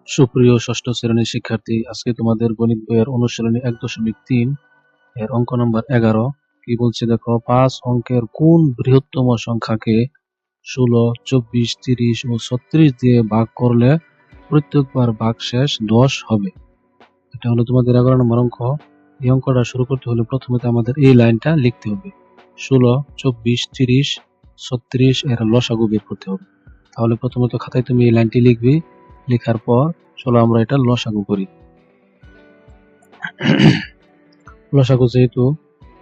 সুপ্রিয় ষষ্ঠ শ্রেণীর শিক্ষার্থী, আজকে তোমাদের গণিত বইয়ের অনুশীলনী ১.৩ এর অঙ্ক নম্বর ১১ কি বলছে দেখো। ৫ অঙ্কের কোন বৃহত্তম সংখ্যাকে ১৬, ২৪, ৩০ ও ৩৬ দিয়ে ভাগ করলে প্রত্যেকবার ভাগশেষ ১০ হবে। এটা হলো তোমাদের ১১ নম্বর অঙ্ক। এই অঙ্কটা শুরু করতে হলে প্রথমে আমাদের এই লাইনটা লিখতে হবে। ১৬, ২৪, ৩০, ৩৬ এর লসাগু বের করতে হবে। তাহলে প্রথমত খাতায় তুমি এই লাইনটি লিখবে। লেখার পর চলো আমরা এটা লসাগু করি। লসাগু যেহেতু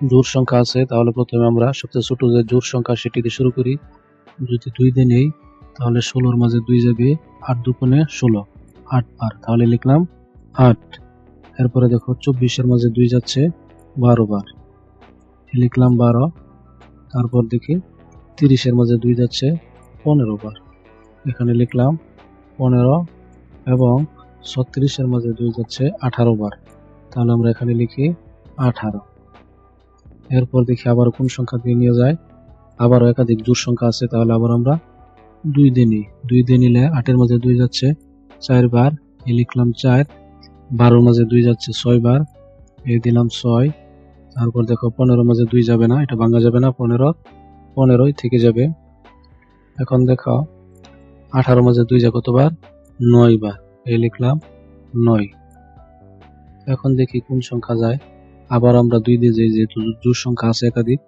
জোড় সংখ্যা আছে, তাহলে প্রথমে আমরা সবচেয়ে ছোট যে জোড় সংখ্যা সেটি দিয়ে শুরু করি। যদি ২ দিয়ে নেই তাহলে ১৬-র মাঝে ২ যাবে, ৮ দুগুণে ১৬, ৮ বার, তাহলে লিখলাম ৮। এরপরে দেখো ২৪-এর মাঝে ২ যাচ্ছে ১২ বার, লিখলাম ১২। তারপর দেখি ৩০-এর মাঝে ২ যাচ্ছে ১৫ বার, এখানে লিখলাম ১৫, এবং ৩৬-এর মাঝে ২ যাচ্ছে ১৮ বার, তাহলে আমরা এখানে লিখি ১৮। এরপর দেখি আবার কোন সংখ্যা দিয়ে নিয়ে যায়, আবারও একাধিক জোড় সংখ্যা আছে, তাহলে আবার আমরা ২ দিয়ে নিই। ২ দিয়ে নিলে ৮-এর মাঝে ২ যাচ্ছে ৪ বার, এই লিখলাম ৪। ১২-র মাঝে ২ যাচ্ছে ৬ বার, এই দিলাম ৬। তারপর দেখো ১৫-র মাঝে ২ যাবে না, এটা ভাঙা যাবে না, ১৫ই থেকে যাবে। এখন দেখো ১৮-র মাঝে ২ যায় কতবার, ৯ বার, এই লিখলাম ৯। এখন দেখি কোন সংখ্যা যায়, আবার আমরা ২ দিয়ে যাই, যেহেতু জোড় সংখ্যা আছে একাধিক।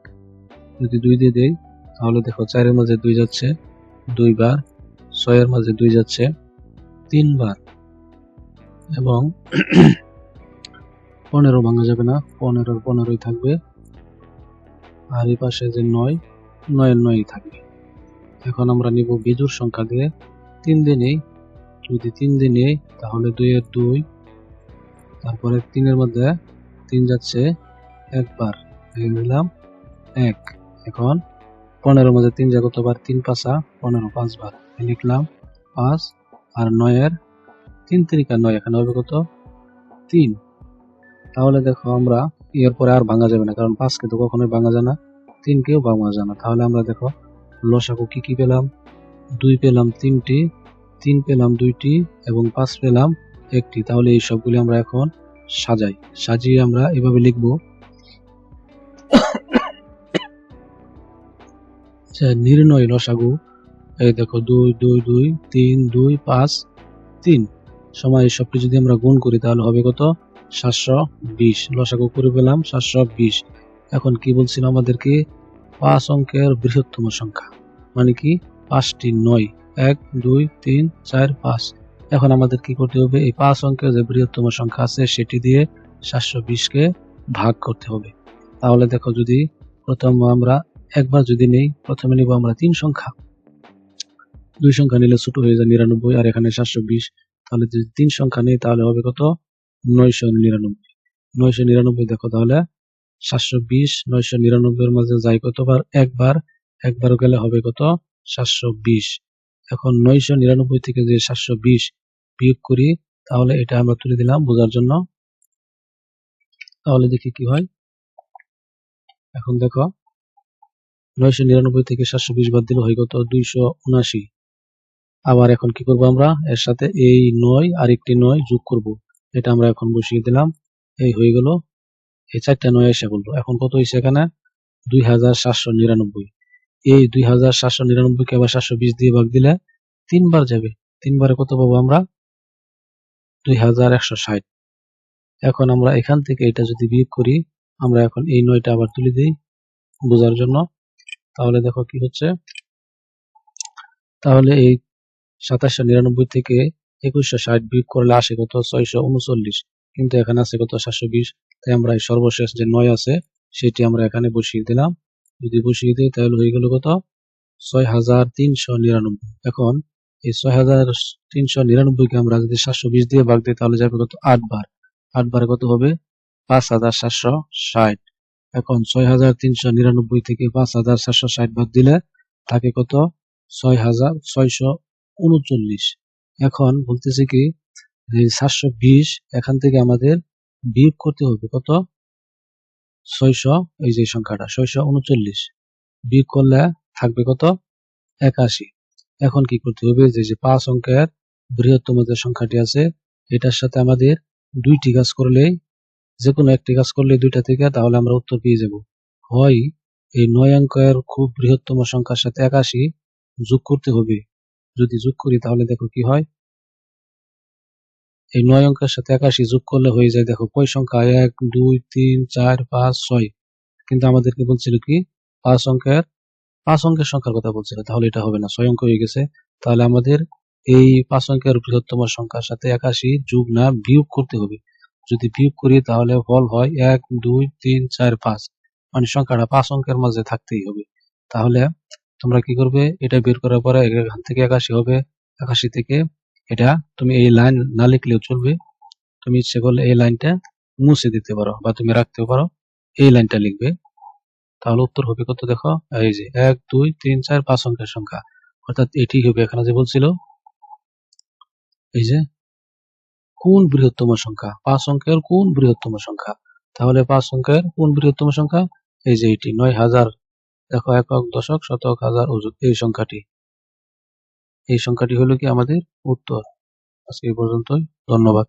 যদি ২ দিয়ে দেই তাহলে দেখো ৪-এর মাঝে ২ যাচ্ছে ২ বার, ৬-এর মাঝে ২ যাচ্ছে ৩ বার, এবং ১৫ ভাঙা যাবে না, ১৫ই থাকবে, আর এই পাশে যে ৯, ৯-এর ৯ই থাকবে। এখন আমরা নিব বিজোড় সংখ্যা দিয়ে, ৩ দিয়ে নেই। যদি ৩ দিয়ে নেই তাহলে ২-এর ২, তারপরে ৩-এর মধ্যে ৩ যাচ্ছে একবার, নিলাম ১। এখন ১৫-র মধ্যে ৩ যায় কতবার, ৩ ৫-আ ১৫, ৫ বার, লিখলাম ৫। আর ৯-এর ৩ তিরিকা ৯, এখানে হবে কত, ৩। তাহলে দেখো আমরা এরপরে আর ভাঙা যাবে না, কারণ ৫কে তো কখনোই ভাঙা যায় না, ৩কেও ভাঙা যায় না। তাহলে আমরা দেখো লসাগু কি কি পেলাম, ২ পেলাম ৩টি, ৩ পেলাম ২টি, এবং ৫ পেলাম ১টি। তাহলে এই সবগুলি আমরা এখন সাজিয়ে আমরা এভাবে লিখব। নির্ণয় লসাগু, এই দেখো ২, ২, ২, ৩, ২, ৫, ৩ সময় এই সবটি যদি আমরা গুণ করি তাহলে হবে কত, ৭২০। লসাগু করে পেলাম ৭২০। এখন কি বলছিল আমাদেরকে, ৫ অঙ্কের বৃহত্তম সংখ্যা মানে কি, ৫টি ৯, ১, ২, ৩, ৪, ৫। এখন আমাদের কি করতে হবে, এই ৫ অঙ্কের যে বৃহত্তম সংখ্যা আছে সেটি দিয়ে ৭২০কে ভাগ করতে হবে। তাহলে দেখো যদি প্রথম আমরা একবার যদি নেই, প্রথমে নিব আমরা ৩ সংখ্যা, ২ সংখ্যা নিলে ছোট হয়ে যায় ৯৯, আর এখানে ৭২০। তাহলে যদি ৩ সংখ্যা নেই তাহলে হবে কত, ৯৯৯। ৯৯৯ দেখো, তাহলে ৭২০ ৯৯৯-এর মাঝে যায় কতবার, একবার, একবার গেলে হবে কত, ৭২০। এখন ৯৯৯ থেকে যে ৭২০ বিয়োগ করি, তাহলে এটা আমরা তুলে দিলাম বোঝার জন্য। তাহলে দেখি কি হয়। এখন দেখো ৯৯৯ থেকে ৭২০ বাদ দিলে হয় কত, ২৭৯। আবার এখন কি করব, আমরা এর সাথে এই ৯ আর একটি ৯ যোগ করব, এটা আমরা এখন বসিয়ে দিলাম, এই হয়ে গেল, এই ৪টা ৯ এসে বলবো। এখন কত হয়েছে এখানে, ২৭৯৯। এই ২৭৯৯-কে আবার ৭২০ দিয়ে ভাগ দিলে ৩ বার যাবে, ৩ বারে কত পাবো আমরা, ২১৬০। এখন আমরা এখান থেকে এটা যদি বিয়োগ করি, আমরা এখন এই ৯টা আবার তুলে দিই বোঝার জন্য। তাহলে দেখো কি হচ্ছে, তাহলে এই ২৭৯৯ থেকে ২১৬০ বিয়োগ করলে আসে কত, ৬৩৯, কিন্তু এখানে আছে কত, ৭২০। তাই আমরা এই সর্বশেষ যে ৯ আছে সেটি আমরা এখানে বসিয়ে দিলাম। যদি বসিয়ে দিই তাহলে হয়ে গেল কত, ৬৩৯৯। এখন এই ৬৩৯৯-কে আমরা যদি ৭২০ দিয়ে ভাগ দিই তাহলে যাবে কত, ৮ বার, ৮ বারে কত হবে, ৫৭৬০। এখন ৬৩৯৯ থেকে ৫৭৬০ বাদ দিলে থাকে কত, ৬৬৩৯। এখন বলতেছে কি, এই ৭২০ এখান থেকে আমাদের বিয়োগ করতে হবে কত, ৬০০, এই যে সংখ্যাটা ৬৩৯ বিয়োগ করলে থাকবে কত, ৮১। এখন কি করতে হবে, যে ৫ অঙ্কের বৃহত্তম যে সংখ্যাটি আছে এটার সাথে আমাদের দুইটি কাজ করলেই, যে কোনো একটি কাজ করলে দুইটা থেকে, তাহলে আমরা উত্তর পেয়ে যাব। হয় এই 9 অঙ্কের খুব বৃহত্তম সংখ্যার সাথে 81 যোগ করতে হবে। যদি যোগ করি তাহলে দেখো কি হয়, এই 9 অঙ্কের সাথে 81 যোগ করলে হয়ে যায়, দেখো কয় সংখ্যা, 1 2 3 4 5 6, কিন্তু আমাদেরকে বলছিল কি 5 অঙ্কের সংখ্যার কথা বলছিল, তাহলে এটা হবে না, 6 অঙ্ক হয়ে গেছে। তাহলে আমাদের এই 5 অঙ্কের বৃহত্তম সংখ্যার সাথে 81 যোগ না বিয়োগ করতে হবে। যদি বিয়োগ করি তাহলে ফল হয় 1 2 3 4 5, মানে সংখ্যাটা 5 অঙ্কের মাঝে থাকতেই হবে। তাহলে তোমরা কি করবে, এটা বের করার পরে এখান থেকে 81 হবে, 81 থেকে এটা তুমি এই লাইন না লিখলেও চলবে, তুমি ইচ্ছে করলে এই লাইনটা মুছে দিতে পারো বা তুমি রাখতেও পারো, এই লাইনটা লিখবে। তাহলে উত্তর হবে কত, দেখো এই যে 1 2 3 4 5 অঙ্কের সংখ্যা, অর্থাৎ এটি হবে এখানে যে বলছিল এই যে কোন বৃহত্তম সংখ্যা, 5 অঙ্কের কোন বৃহত্তম সংখ্যা। তাহলে 5 অঙ্কের কোন বৃহত্তম সংখ্যা, এই যে এটি 9000, দেখো একক দশক শতক হাজার অযুত, এই সংখ্যাটি হলো কি আমাদের উত্তর। আজকে এই পর্যন্তই, ধন্যবাদ।